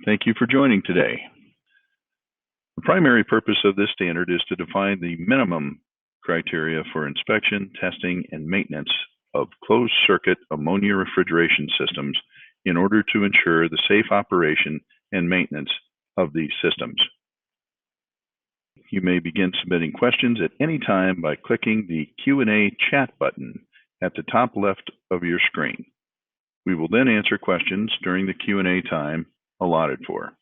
Thank you for joining today. The primary purpose of this standard is to define the minimum criteria for inspection, testing, and maintenance of closed-circuit ammonia refrigeration systems in order to ensure the safe operation and maintenance of these systems. You may begin submitting questions at any time by clicking the Q&A chat button at the top left of your screen. We will then answer questions during the Q&A time allotted for.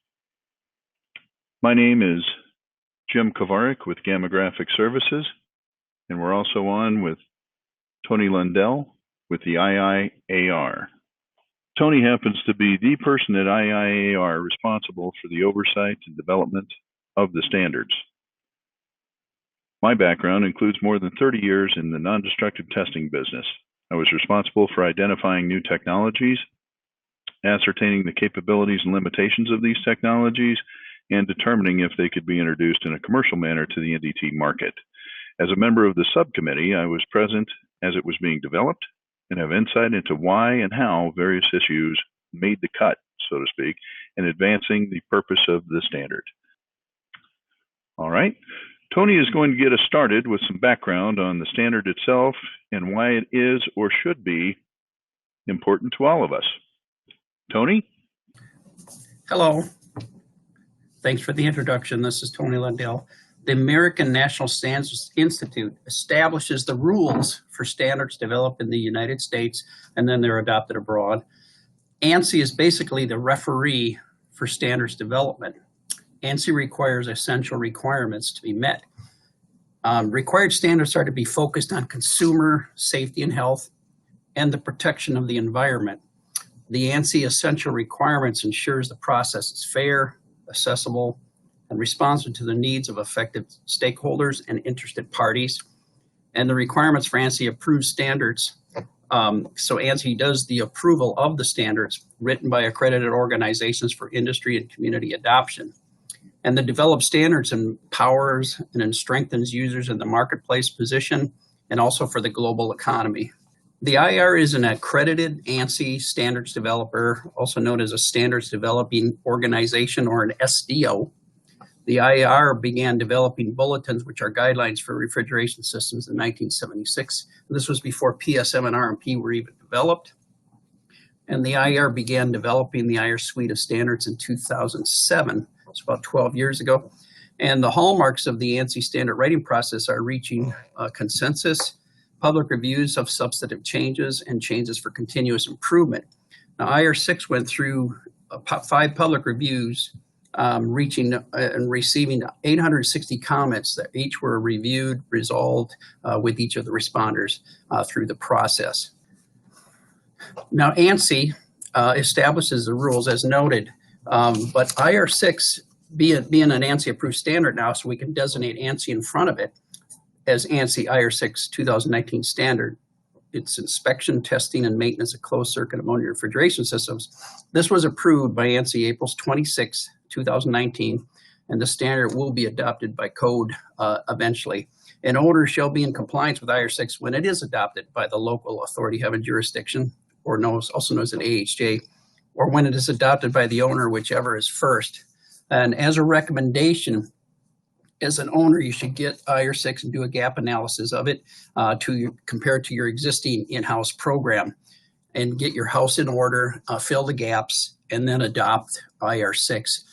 My name is Jim Kovarik with Gamma Graphic Services, and we're also on with Tony Lundell with the IIAR. Tony happens to be the person at IIAR responsible for the oversight and development of the standards. My background includes more than 30 years in the non-destructive testing business. I was responsible for identifying new technologies, ascertaining the capabilities and limitations of these technologies, and determining if they could be introduced in a commercial manner to the NDT market. As a member of the subcommittee, I was present as it was being developed and have insight into why and how various issues made the cut, so to speak, in advancing the purpose of the standard. All right. Tony is going to get us started with some background on the standard itself and why it is or should be important to all of us. Tony? Hello. Thanks for the introduction. This is Tony Lundell. The American National Standards Institute establishes the rules for standards developed in the United States and then they're adopted abroad. ANSI is basically the referee for standards development. ANSI requires essential requirements to be met. Required standards are to be focused on consumer safety and health and the protection of the environment. The ANSI essential requirements ensures the process is fair, accessible, and responsive to the needs of affected stakeholders and interested parties. And the requirements for ANSI approved standards. So ANSI does the approval of the standards written by accredited organizations for industry and community adoption. And the developed standards empowers and strengthens users in the marketplace position and also for the global economy. The IIAR is an accredited ANSI standards developer, also known as a standards developing organization or an SDO. The IIAR began developing bulletins, which are guidelines for refrigeration systems, in 1976. This was before PSM and RMP were even developed. And the IIAR began developing the IIAR suite of standards in 2007. It's about 12 years ago. And the hallmarks of the ANSI standard writing process are reaching consensus, public reviews of substantive changes, and changes for continuous improvement. Now, IIAR 6 went through 5 public reviews, reaching and receiving 860 comments that each were reviewed, resolved with each of the responders through the process. Now, ANSI establishes the rules as noted, but IIAR 6 being an ANSI approved standard now, so we can designate ANSI in front of it as ANSI IIAR 6 2019 standard. It's inspection, testing, and maintenance of closed circuit ammonia refrigeration systems. This was approved by ANSI April 26, 2019, and the standard will be adopted by code eventually. An owner shall be in compliance with IIAR 6 when it is adopted by the local authority having jurisdiction, or also known as an AHJ, or when it is adopted by the owner, whichever is first. And as a recommendation, as an owner, you should get IIAR 6 and do a gap analysis of it compared to your existing in-house program, and get your house in order, fill the gaps, and then adopt IIAR 6.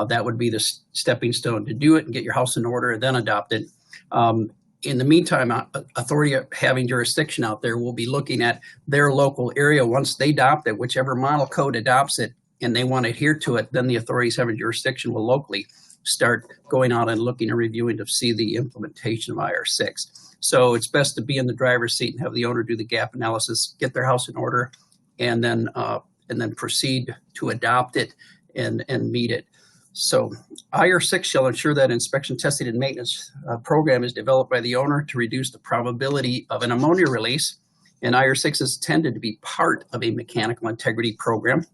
That would be the stepping stone to do it and get your house in order and then adopt it. In the meantime, authority having jurisdiction out there will be looking at their local area. Once they adopt it, whichever model code adopts it and they want to adhere to it, then the authorities having jurisdiction will locally start going out and looking and reviewing to see the implementation of IIAR 6. So it's best to be in the driver's seat and have the owner do the gap analysis, get their house in order, and then proceed to adopt it and meet it. So IIAR 6 shall ensure that inspection, testing, and maintenance program is developed by the owner to reduce the probability of an ammonia release. And IIAR 6 is intended to be part of a mechanical integrity program.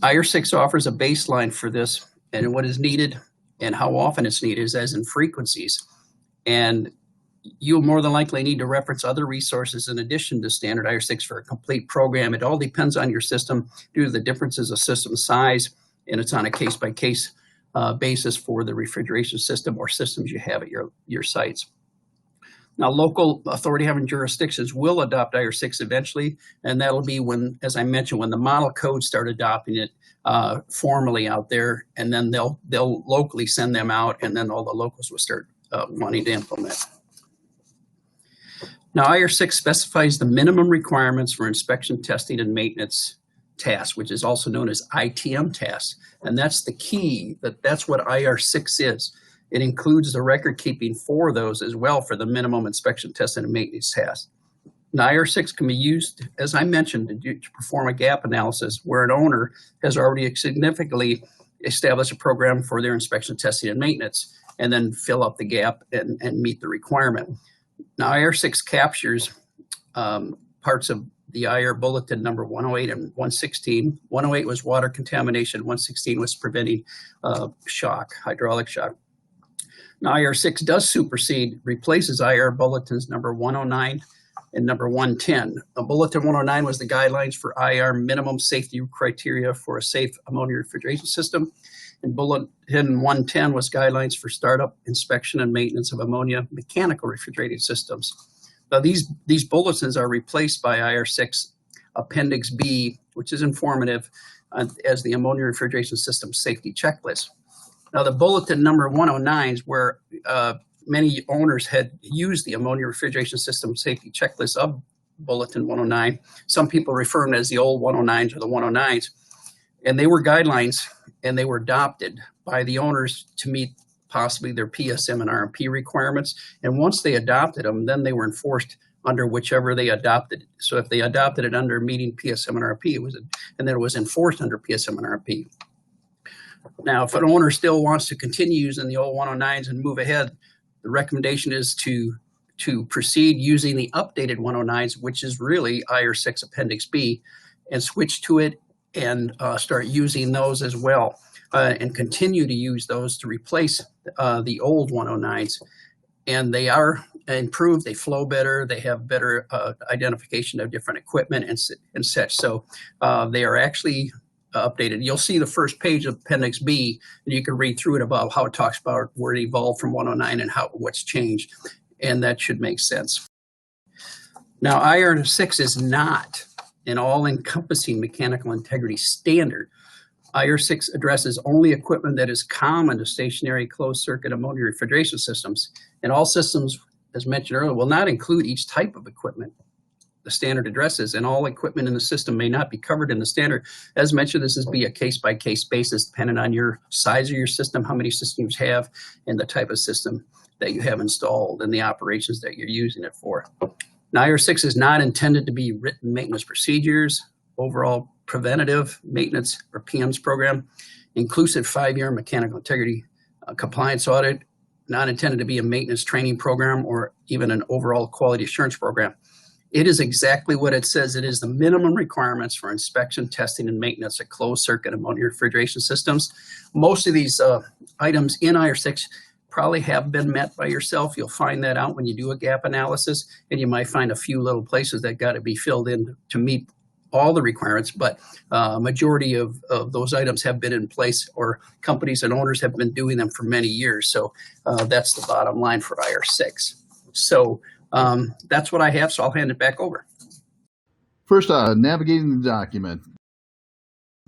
IIAR 6 offers a baseline for this, and what is needed and how often it's needed is as in frequencies. And you'll more than likely need to reference other resources in addition to standard IIAR 6 for a complete program. It all depends on your system due to the differences of system size and it's on a case-by-case basis for the refrigeration system or systems you have at your sites. Now, local authority having jurisdictions will adopt IR6 eventually, and that'll be when, as I mentioned, when the model codes start adopting it formally out there, and then they'll locally send them out, and then all the locals will start wanting to implement. Now, IR6 specifies the minimum requirements for inspection, testing, and maintenance tasks, which is also known as ITM tasks, and that's the key. That's what IR6 is. It includes the record keeping for those as well for the minimum inspection, testing, and maintenance tasks. Now, IR6 can be used, as I mentioned, to perform a gap analysis where an owner has already significantly established a program for their inspection, testing, and maintenance, and then fill up the gap and meet the requirement. Now, IR6 captures parts of the IR bulletin number 108 and 116. 108 was water contamination, 116 was preventing hydraulic shock. Now, IR6 does supersede, replaces IR bulletins number 109 and number 110. Bulletin 109 was the guidelines for IR minimum safety criteria for a safe ammonia refrigeration system. And Bulletin 110 was guidelines for startup, inspection, and maintenance of ammonia mechanical refrigerating systems. Now, these bulletins are replaced by IR6 Appendix B, which is informative as the ammonia refrigeration system safety checklist. Now, the bulletin number 109s, where many owners had used the ammonia refrigeration system safety checklist of bulletin 109. Some people refer them as the old 109s or the 109s. And they were guidelines, and they were adopted by the owners to meet possibly their PSM and RMP requirements. And once they adopted them, then they were enforced under whichever they adopted. So if they adopted it under meeting PSM and RMP, and then it was enforced under PSM and RMP. Now, if an owner still wants to continue using the old 109s and move ahead, the recommendation is to proceed using the updated 109s, which is really IR6 Appendix B, and switch to it and start using those as well, and continue to use those to replace the old 109s. And they are improved, they flow better, they have better identification of different equipment and such. So they are actually updated. You'll see the first page of Appendix B, and you can read through it about how it talks about where it evolved from 109 and what's changed, and that should make sense. Now, IR6 is not an all-encompassing mechanical integrity standard. IR6 addresses only equipment that is common to stationary closed-circuit ammonia refrigeration systems, and all systems, as mentioned earlier, will not include each type of equipment the standard addresses, and all equipment in the system may not be covered in the standard. As mentioned, this is be a case-by-case basis depending on your size of your system, how many systems you have, and the type of system that you have installed and the operations that you're using it for. Now, IR6 is not intended to be written maintenance procedures, overall preventative maintenance or PMs program, inclusive 5-year mechanical integrity compliance audit, not intended to be a maintenance training program or even an overall quality assurance program. It is exactly what it says. It is the minimum requirements for inspection, testing, and maintenance of closed-circuit ammonia refrigeration systems. Most of these items in IR6 probably have been met by yourself. You'll find that out when you do a gap analysis, and you might find a few little places that got to be filled in to meet all the requirements, but majority of those items have been in place, or companies and owners have been doing them for many years. So that's the bottom line for IR6. So that's what I have, so I'll hand it back over. First, navigating the document.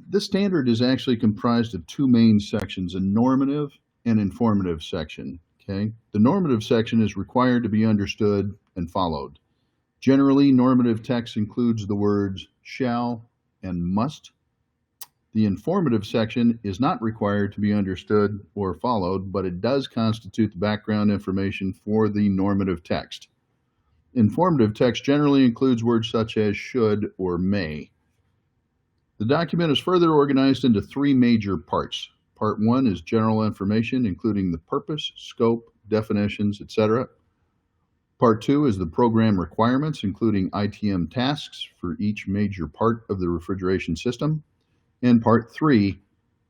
This standard is actually comprised of two main sections, a normative and informative section. Okay, the normative section is required to be understood and followed. Generally, normative text includes the words shall and must. The informative section is not required to be understood or followed, but it does constitute the background information for the normative text. Informative text generally includes words such as should or may. The document is further organized into three major parts. Part 1 is general information, including the purpose, scope, definitions, etc. Part 2 is the program requirements, including ITM tasks for each major part of the refrigeration system. And Part 3,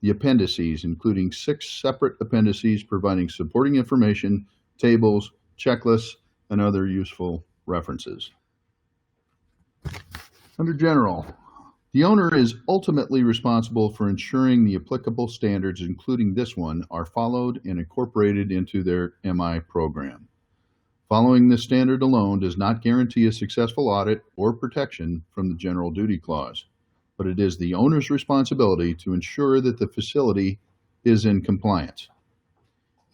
the appendices, including 6 separate appendices providing supporting information, tables, checklists, and other useful references. Under general, The owner is ultimately responsible for ensuring the applicable standards, including this one, are followed and incorporated into their MI program. Following this standard alone does not guarantee a successful audit or protection from the general duty clause, but it is the owner's responsibility to ensure that the facility is in compliance.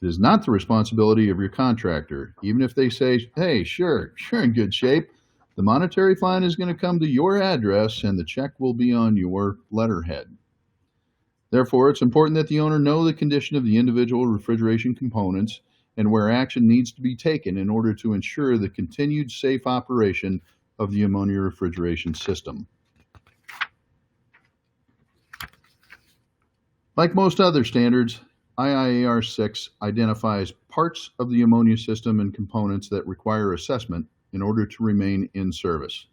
It is not the responsibility of your contractor, even if they say, hey, sure, you're in good shape. The monetary fine is going to come to your address and the check will be on your letterhead. Therefore, it's important that the owner know the condition of the individual refrigeration components and where action needs to be taken in order to ensure the continued safe operation of the ammonia refrigeration system. Like most other standards, IIAR 6 identifies parts of the ammonia system and components that require assessment in order to remain in service.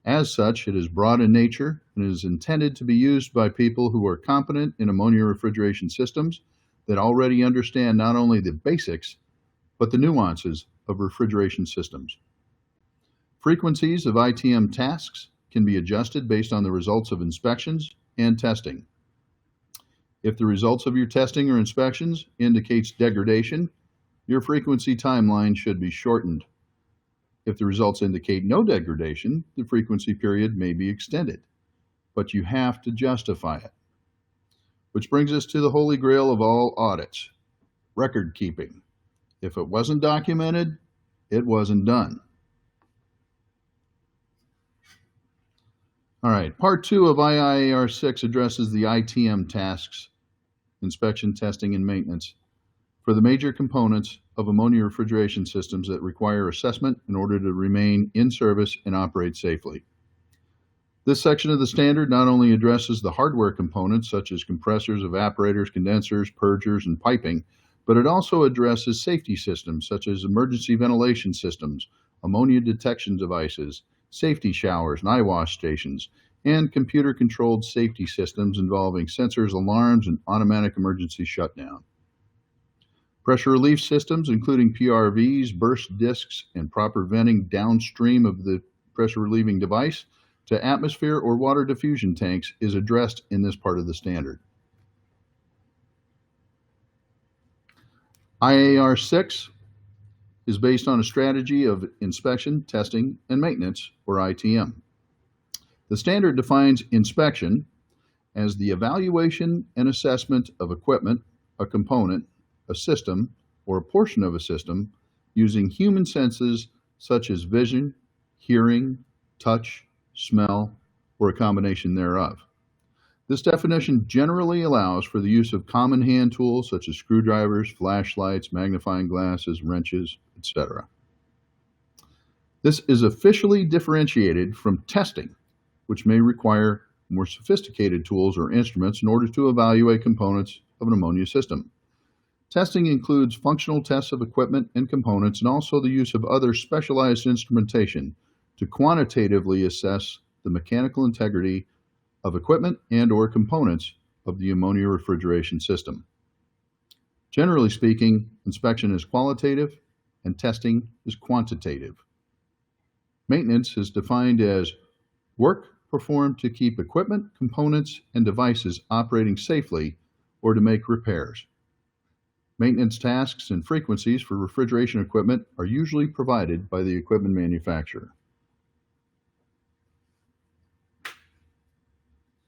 As such, it is broad in nature and is intended to be used by people who are competent in ammonia refrigeration systems that already understand not only the basics, but the nuances of refrigeration systems. Frequencies of ITM tasks can be adjusted based on the results of inspections and testing. If the results of your testing or inspections indicates degradation, your frequency timeline should be shortened. If the results indicate no degradation, the frequency period may be extended, but you have to justify it. Which brings us to the holy grail of all audits, record keeping. If it wasn't documented, it wasn't done. All right, part 2 of IIAR 6 addresses the ITM tasks, inspection, testing, and maintenance, for the major components of ammonia refrigeration systems that require assessment in order to remain in service and operate safely. This section of the standard not only addresses the hardware components such as compressors, evaporators, condensers, purgers, and piping, but it also addresses safety systems such as emergency ventilation systems, ammonia detection devices, safety showers and eye wash stations, and computer-controlled safety systems involving sensors, alarms, and automatic emergency shutdown. Pressure relief systems, including PRVs, burst discs, and proper venting downstream of the pressure relieving device to atmosphere or water diffusion tanks, is addressed in this part of the standard. IIAR 6 is based on a strategy of inspection, testing, and maintenance, or ITM. The standard defines inspection as the evaluation and assessment of equipment, a component, a system, or a portion of a system using human senses such as vision, hearing, touch, smell, or a combination thereof. This definition generally allows for the use of common hand tools such as screwdrivers, flashlights, magnifying glasses, wrenches, etc. This is officially differentiated from testing, which may require more sophisticated tools or instruments in order to evaluate components of an ammonia system. Testing includes functional tests of equipment and components and also the use of other specialized instrumentation to quantitatively assess the mechanical integrity of equipment and or components of the ammonia refrigeration system. Generally speaking, inspection is qualitative and testing is quantitative. Maintenance is defined as work performed to keep equipment, components, and devices operating safely or to make repairs. Maintenance tasks and frequencies for refrigeration equipment are usually provided by the equipment manufacturer.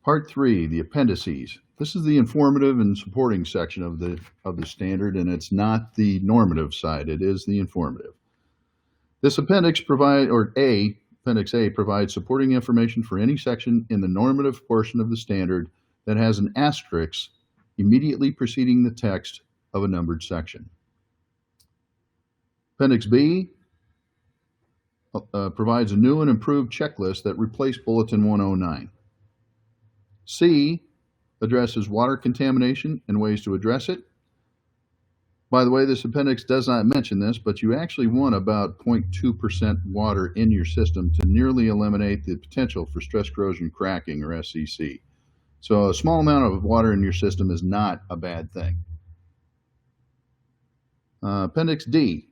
Part 3, the appendices. This is the informative and supporting section of the standard, and it's not the normative side, it is the informative. This appendix Appendix A provides supporting information for any section in the normative portion of the standard that has an asterisk immediately preceding the text of a numbered section. Appendix B provides a new and improved checklist that replaced Bulletin 109. C addresses water contamination and ways to address it. By the way, this appendix does not mention this, but you actually want about 0.2% water in your system to nearly eliminate the potential for stress corrosion cracking, or SCC. So a small amount of water in your system is not a bad thing. Appendix D,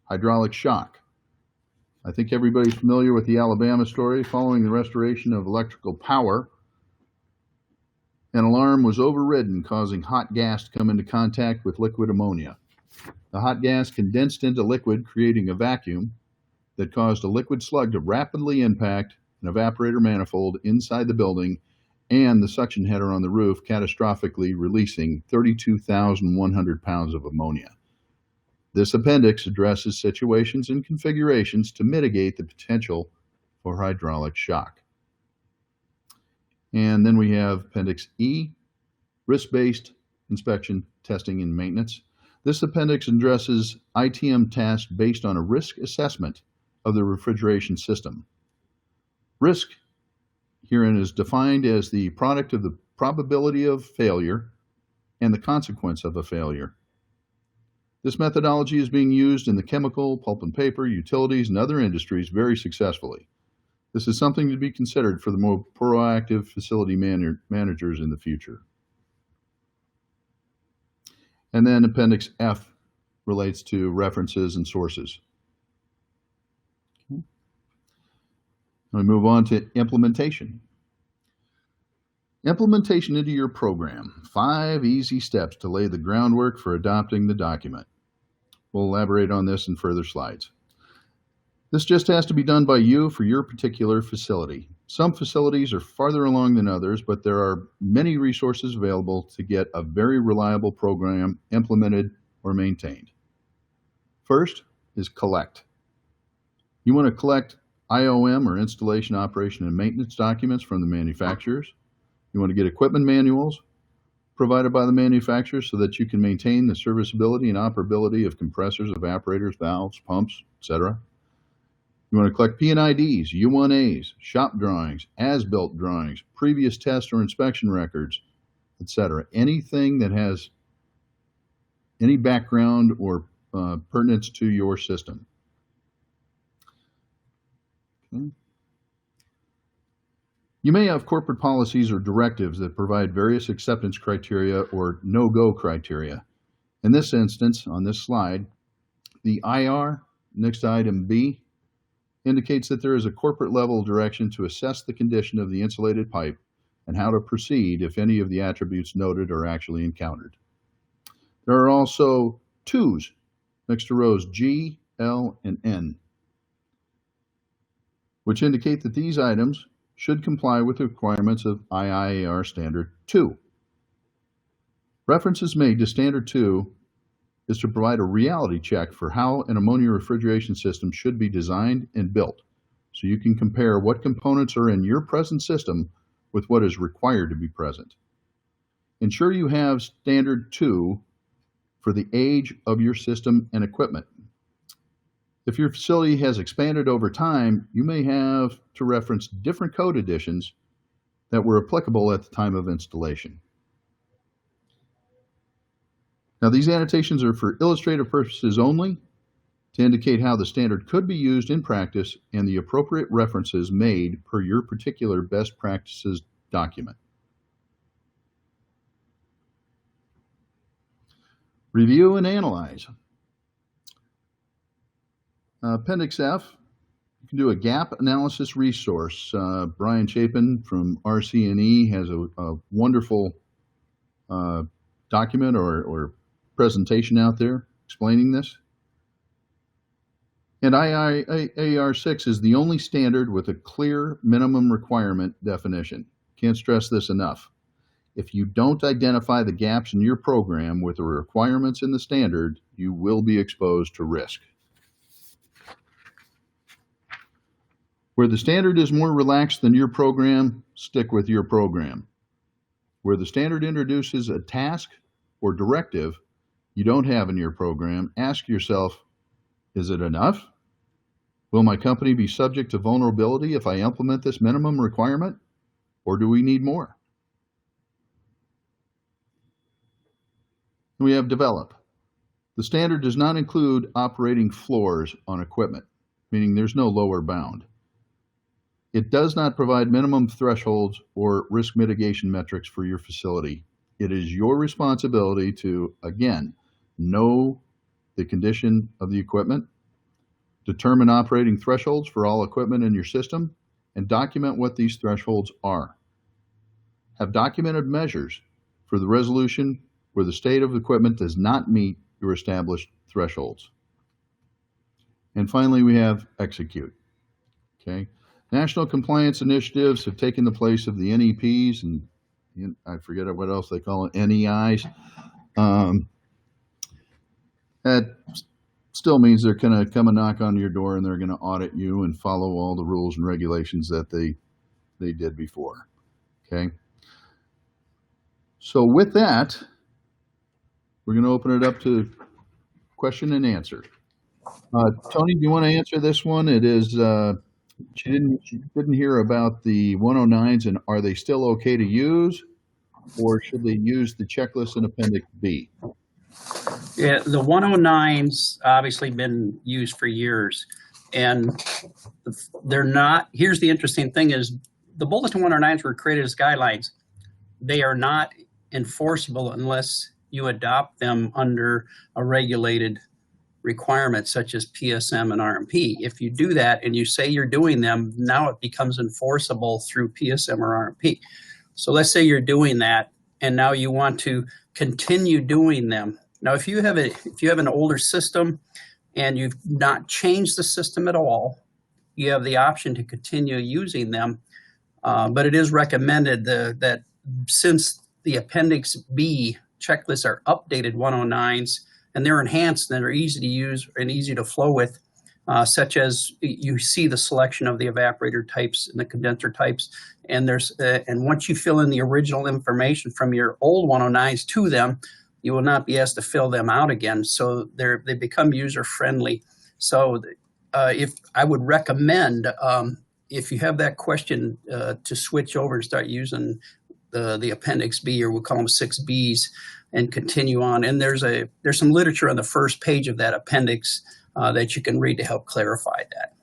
hydraulic shock. I think everybody's familiar with the Alabama story. Following the restoration of electrical power, An alarm was overridden, causing hot gas to come into contact with liquid ammonia. The hot gas condensed into liquid, creating a vacuum that caused a liquid slug to rapidly impact an evaporator manifold inside the building and the suction header on the roof, catastrophically releasing 32,100 pounds of ammonia. This appendix addresses situations and configurations to mitigate the potential for hydraulic shock. And then we have Appendix E, risk-based inspection, testing, and maintenance. This appendix addresses ITM tasks based on a risk assessment of the refrigeration system. Risk herein is defined as the product of the probability of failure and the consequence of a failure. This methodology is being used in the chemical, pulp and paper, utilities, and other industries very successfully. This is something to be considered for the more proactive facility managers in the future. And then Appendix F relates to references and sources. We move on to implementation. Implementation into your program. 5 easy steps to lay the groundwork for adopting the document. We'll elaborate on this in further slides. This just has to be done by you for your particular facility. Some facilities are farther along than others, but there are many resources available to get a very reliable program implemented or maintained. First is collect. You want to collect IOM or installation, operation, and maintenance documents from the manufacturers. You want to get equipment manuals provided by the manufacturer so that you can maintain the serviceability and operability of compressors, evaporators, valves, pumps, etc. You want to collect P&IDs, U1As, shop drawings, as-built drawings, previous test or inspection records, etc. Anything that has any background or pertinence to your system. Okay. You may have corporate policies or directives that provide various acceptance criteria or no-go criteria. In this instance, on this slide, the IR, next to item B, indicates that there is a corporate level direction to assess the condition of the insulated pipe and how to proceed if any of the attributes noted are actually encountered. There are also twos next to rows G, L, and N, which indicate that these items should comply with the requirements of IIAR Standard 2. References made to Standard 2 is to provide a reality check for how an ammonia refrigeration system should be designed and built, so you can compare what components are in your present system with what is required to be present. Ensure you have Standard 2 for the age of your system and equipment. If your facility has expanded over time, you may have to reference different code additions that were applicable at the time of installation. Now, these annotations are for illustrative purposes only, to indicate how the standard could be used in practice and the appropriate references made per your particular best practices document. Review and analyze. Appendix F, you can do a gap analysis resource. Brian Chapin from RC&E has a wonderful document or presentation out there explaining this. And IIAR 6 is the only standard with a clear minimum requirement definition. Can't stress this enough. If you don't identify the gaps in your program with the requirements in the standard, you will be exposed to risk. Where the standard is more relaxed than your program, stick with your program. Where the standard introduces a task or directive you don't have in your program, ask yourself, is it enough? Will my company be subject to vulnerability if I implement this minimum requirement? Or do we need more? We have develop. The standard does not include operating floors on equipment, meaning there's no lower bound. It does not provide minimum thresholds or risk mitigation metrics for your facility. It is your responsibility to, again, know the condition of the equipment, determine operating thresholds for all equipment in your system, and document what these thresholds are. have documented measures for the resolution where the state of equipment does not meet your established thresholds. And finally, we have execute. Okay. National compliance initiatives have taken the place of the NEPs and I forget what else they call it, NEIs. That still means they're going to come and knock on your door and they're going to audit you and follow all the rules and regulations that they did before. Okay. So with that, we're going to open it up to question and answer. Tony, do you want to answer this one? It is, she didn't hear about the 109s and are they still okay to use, or should they use the checklist in Appendix B? Yeah, the 109s obviously been used for years, and they're not. Here's the interesting thing: is the Bulletin 109s were created as guidelines. They are not enforceable unless you adopt them under a regulated requirement such as PSM and RMP. If you do that and you say you're doing them, now it becomes enforceable through PSM or RMP. So let's say you're doing that and now you want to continue doing them. Now, if you have an older system and you've not changed the system at all, you have the option to continue using them. But it is recommended that since the Appendix B checklists are updated 109s, and they're enhanced and they're easy to use and easy to flow with, such as you see the selection of the evaporator types and the condenser types, and and once you fill in the original information from your old 109s to them, you will not be asked to fill them out again. So they become user friendly. So if I would recommend, if you have that question, to switch over and start using the Appendix B, or we'll call them 6Bs, and continue on. And there's some literature on the first page of that appendix that you can read to help clarify that.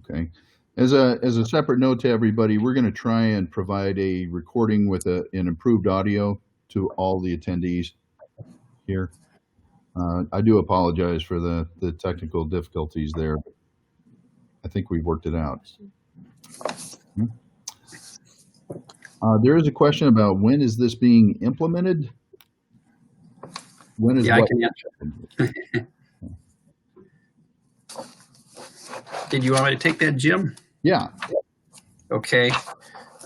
Okay. As a separate note to everybody, we're going to try and provide a recording with an improved audio to all the attendees here. I do apologize for the technical difficulties there. I think we've worked it out. There is a question about when is this being implemented? When is I can answer. Did you want me to take that, Jim? Yeah. Okay.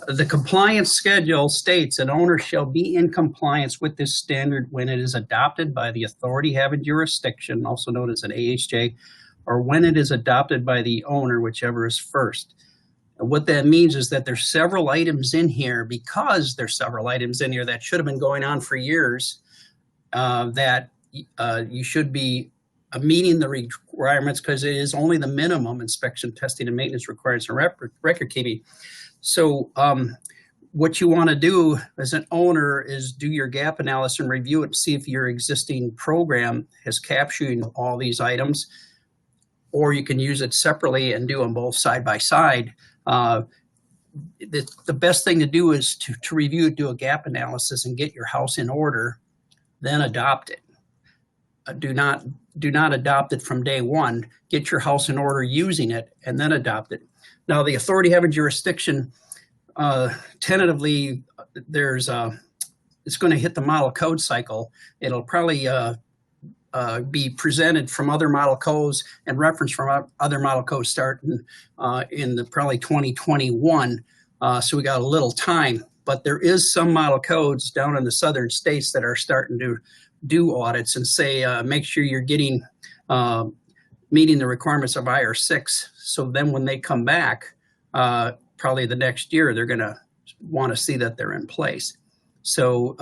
The compliance schedule states an owner shall be in compliance with this standard when it is adopted by the authority having jurisdiction, also known as an AHJ, or when it is adopted by the owner, whichever is first. What that means is that there's several items in here, because there's several items in here that should have been going on for years, that you should be meeting the requirements, because it is only the minimum inspection, testing, and maintenance requirements and record keeping. So what you want to do as an owner is do your gap analysis and review it and see if your existing program is capturing all these items, or you can use it separately and do them both side by side. The best thing to do is to review it, do a gap analysis, and get your house in order, then adopt it. Do not adopt it from day one. Get your house in order using it, and then adopt it. Now, the authority having jurisdiction, tentatively, it's going to hit the model code cycle. It'll probably be presented from other model codes and referenced from other model codes starting in probably 2021. So we got a little time, but there is some model codes down in the southern states that are starting to do audits and say, make sure you're getting meeting the requirements of IR 6. So then when they come back, probably the next year, they're going to want to see that they're in place. So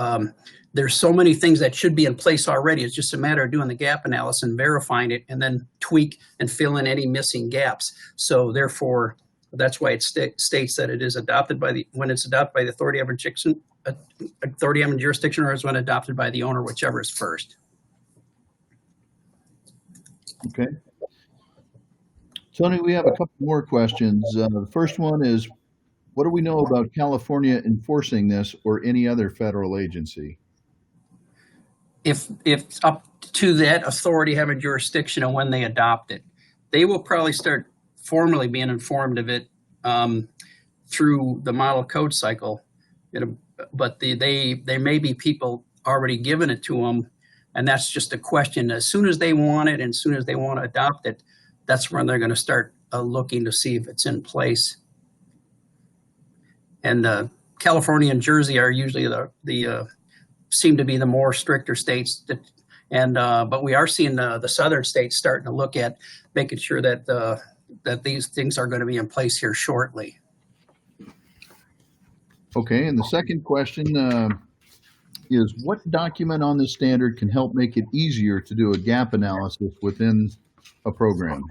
there's so many things that should be in place already. It's just a matter of doing the gap analysis and verifying it, and then tweak and fill in any missing gaps. So therefore, that's why it states that it is adopted when it's adopted by the authority having jurisdiction, or is when adopted by the owner, whichever is first. Okay. Tony, we have a couple more questions. The first one is, what do we know about California enforcing this, or any other federal agency? If it's up to that authority having jurisdiction and when they adopt it, they will probably start formally being informed of it through the model code cycle. but there may be people already giving it to them, and that's just a question. As soon as they want it and as soon as they want to adopt it, that's when they're going to start looking to see if it's in place. And California and Jersey are usually seem to be the more stricter states. But we are seeing the southern states starting to look at making sure that that these things are going to be in place here shortly. Okay, and the second question is, what document on this standard can help make it easier to do a gap analysis within a program?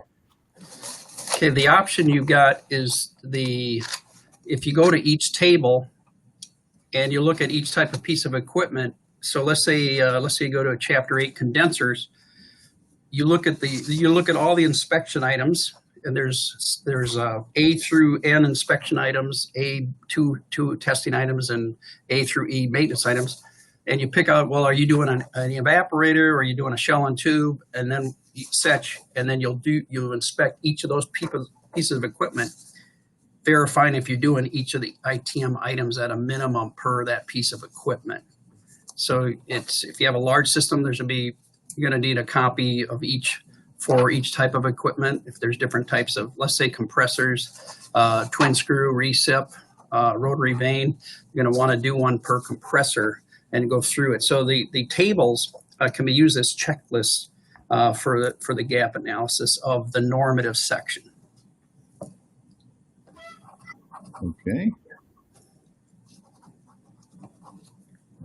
Okay, the option you got is if you go to each table and you look at each type of piece of equipment. So let's say you go to a Chapter 8 condensers. You look at all the inspection items, and there's A through N inspection items, A two testing items, and A through E maintenance items. And you pick out, well, are you doing an evaporator, or are you doing a shell and tube, and then such, and then you'll inspect each of those pieces of equipment, verifying if you're doing each of the ITM items at a minimum per that piece of equipment. So if you have a large system, you're going to need a copy of each for each type of equipment. If there's different types of, let's say, compressors, twin screw, recip, rotary vane, you're going to want to do one per compressor and go through it. So the tables can be used as checklists for the gap analysis of the normative section. Okay.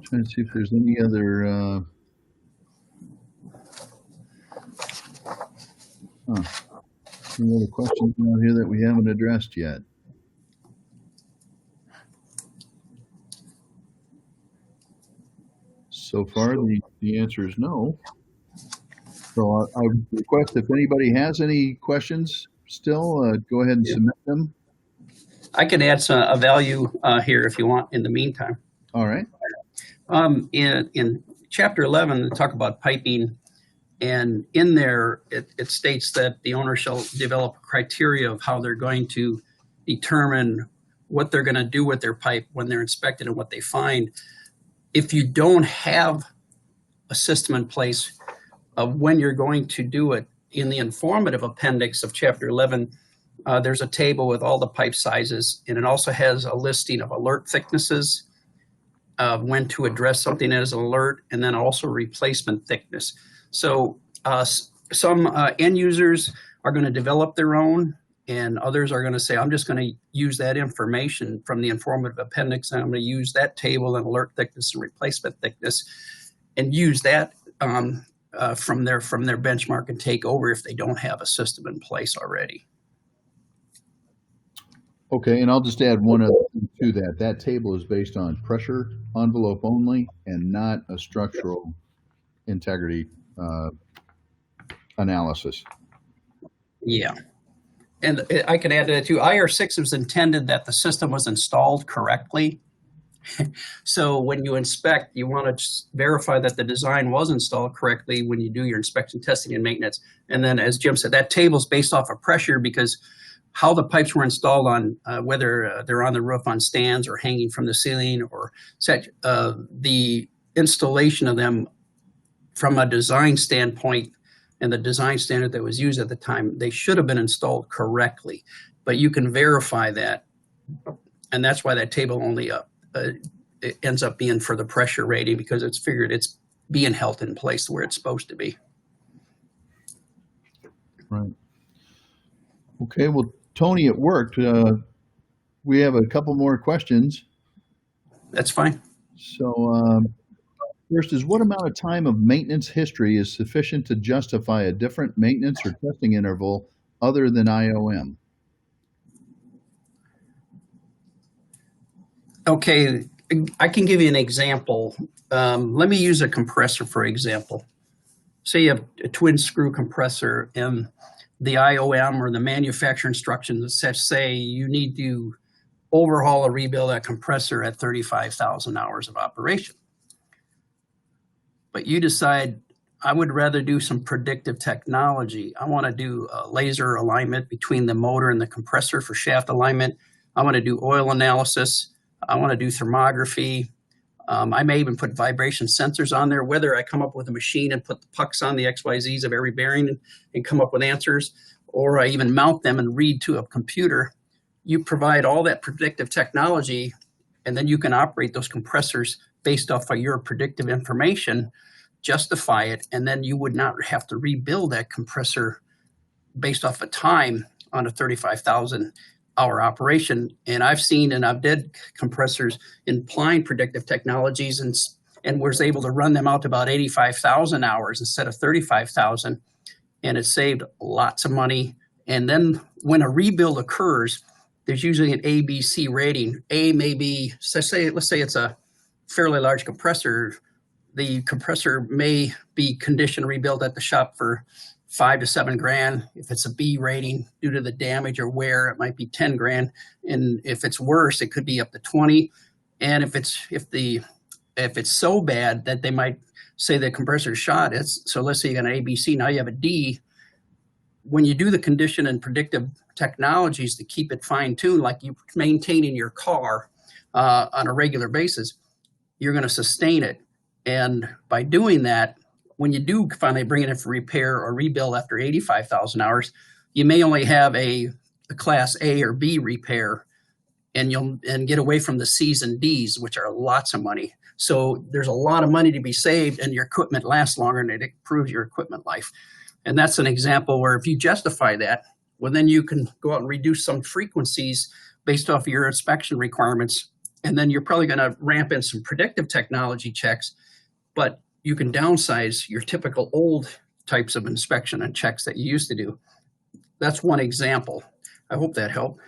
Trying to see if there's any other any other questions out here that we haven't addressed yet. So far, the answer is no. So I request if anybody has any questions still, go ahead and submit them. I can add a value here if you want in the meantime. All right. In Chapter 11, they talk about piping, and in there it states that the owner shall develop criteria of how they're going to determine what they're going to do with their pipe when they're inspected and what they find. If you don't have a system in place of when you're going to do it, in the informative appendix of Chapter 11, there's a table with all the pipe sizes, and it also has a listing of alert thicknesses, when to address something as an alert, and then also replacement thickness. So some end users are going to develop their own, and others are going to say, I'm just going to use that information from the informative appendix, and I'm going to use that table and alert thickness and replacement thickness, and use that from their benchmark and take over if they don't have a system in place already. Okay, and I'll just add one other thing to that. That table is based on pressure envelope only and not a structural integrity analysis. Yeah. And I can add to that too. IIAR 6 was intended that the system was installed correctly. So when you inspect, you want to verify that the design was installed correctly when you do your inspection, testing, and maintenance. And then, as Jim said, that table is based off of pressure, because how the pipes were installed on, whether they're on the roof on stands or hanging from the ceiling or such, the installation of them from a design standpoint and the design standard that was used at the time, they should have been installed correctly. But you can verify that, and that's why that table only it ends up being for the pressure rating, because it's figured it's being held in place where it's supposed to be. Right. Okay, well, Tony, it worked. We have a couple more questions. That's fine. So first is, what amount of time of maintenance history is sufficient to justify a different maintenance or testing interval other than IOM? Okay, I can give you an example. Let me use a compressor, for example. Say you have a twin screw compressor, and the IOM or the manufacturer instructions say you need to overhaul or rebuild that compressor at 35,000 hours of operation. But you decide, I would rather do some predictive technology. I want to do a laser alignment between the motor and the compressor for shaft alignment. I want to do oil analysis. I want to do thermography. I may even put vibration sensors on there, whether I come up with a machine and put the pucks on the XYZs of every bearing and come up with answers, or I even mount them and read to a computer. You provide all that predictive technology, and then you can operate those compressors based off of your predictive information, justify it, and then you would not have to rebuild that compressor based off of time on a 35,000 hour operation. And I've seen and I've did compressors implying predictive technologies and was able to run them out to about 85,000 hours instead of 35,000. And it saved lots of money. And then when a rebuild occurs, there's usually an ABC rating. A may be, let's say it's a fairly large compressor. The compressor may be condition rebuilt at the shop for $5 to $7 grand. If it's a B rating due to the damage or wear, it might be 10 grand. And if it's worse, it could be up to 20. And if it's so bad that they might say the compressor shot, so let's say you got an ABC, now you have a D. When you do the condition and predictive technologies to keep it fine-tuned, like you maintain in your car on a regular basis, you're going to sustain it. And by doing that, when you do finally bring it in for repair or rebuild after 85,000 hours, you may only have a class A or B repair, and you'll get away from the C's and D's, which are lots of money. So there's a lot of money to be saved, and your equipment lasts longer, and it improves your equipment life. And that's an example where if you justify that, well, then you can go out and reduce some frequencies based off of your inspection requirements, and then you're probably going to ramp in some predictive technology checks, but you can downsize your typical old types of inspection and checks that you used to do. That's one example. I hope that helped.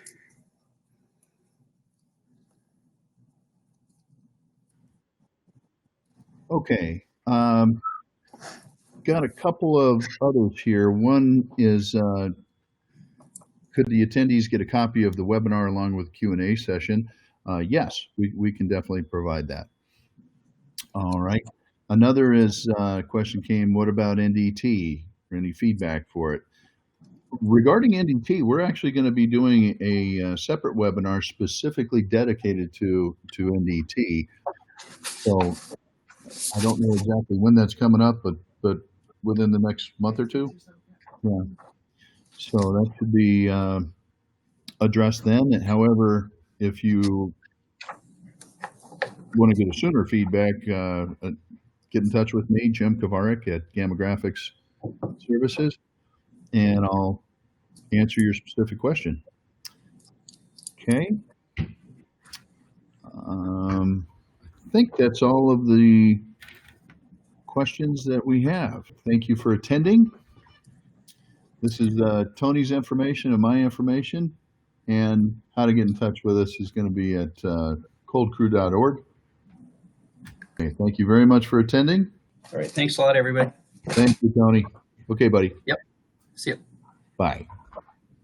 Okay. Got a couple of others here. One is, could the attendees get a copy of the webinar along with Q&A session? Yes, we can definitely provide that. All right. Another question came, what about NDT? Or any feedback for it? Regarding NDT, we're actually going to be doing a separate webinar specifically dedicated to NDT. So I don't know exactly when that's coming up, but within the next month or two. Yeah. So that should be addressed then. However, if you want to get a sooner feedback, get in touch with me, Jim Kovarik at Gamma Graphics Services, and I'll answer your specific question. Okay. I think that's all of the questions that we have. Thank you for attending. This is Tony's information and my information, and how to get in touch with us is going to be at coldcrew.org. Okay, thank you very much for attending. All right. Thanks a lot, everybody. Thank you, Tony. Okay, buddy. Yep. See you. Bye.